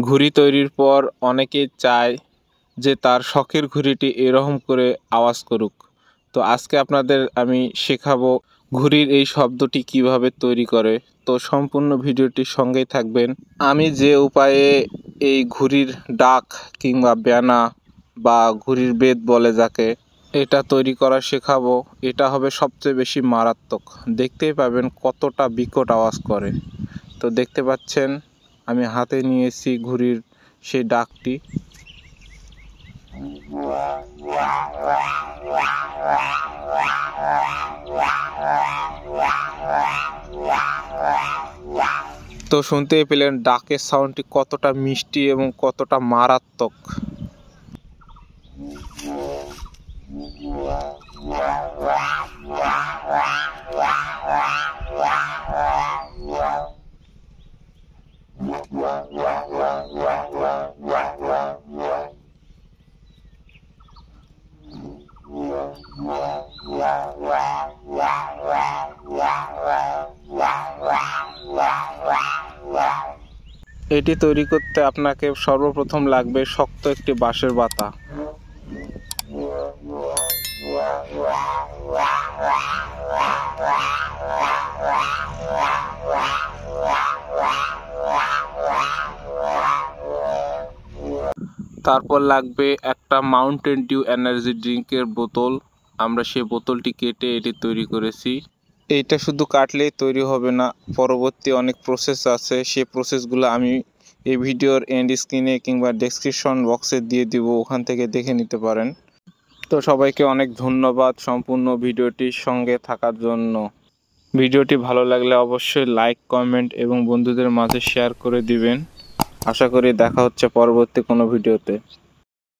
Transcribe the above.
ঘুড়ি তৈরির পর অনেকেই চায় যে তার শখের ঘুড়িটি এরকম করে আওয়াজ করুক। তো আজকে আপনাদের আমি শেখাবো ঘুড়ির এই শব্দটি কিভাবে তৈরি করে। তো সম্পূর্ণ ভিডিওটির সঙ্গেই থাকবেন। আমি যে উপায়ে এই ঘুড়ির ডাক কিংবা ব্যানা বা ঘুড়ির বেদ বলে যাকে, এটা তৈরি করা শেখাবো, এটা হবে সবচেয়ে বেশি মারাত্মক। দেখতেই পাবেন কতটা বিকট আওয়াজ করে। তো দেখতে পাচ্ছেন আমি হাতে নিয়েছি ঘুড়ির সেই ডাকটি। তো শুনতেই পেলেন ডাকের সাউন্ডটি কতটা মিষ্টি এবং কতটা মারাত্মক। এটি তৈরি করতে আপনাকে সর্বপ্রথম লাগবে শক্ত একটি বাঁশের বাতা। তারপর লাগবে একটা মাউন্টেন ডিউ এনার্জি ড্রিঙ্কের বোতল। আমরা সেই বোতলটি কেটে এটি তৈরি করেছি। এইটা শুধু কাটলেই তৈরি হবে না, পরবর্তী অনেক প্রসেস আছে। সেই প্রসেসগুলো আমি এই ভিডিওর এন্ড স্ক্রিনে কিংবা ডেসক্রিপশন বক্সে দিয়ে দিব, ওখান থেকে দেখে নিতে পারেন। তো সবাইকে অনেক ধন্যবাদ সম্পূর্ণ ভিডিওটির সঙ্গে থাকার জন্য। ভিডিওটি ভালো লাগলে অবশ্যই লাইক, কমেন্ট এবং বন্ধুদের মাঝে শেয়ার করে দিবেন। আশা করি দেখা হচ্ছে পরবর্তী কোনো ভিডিওতে।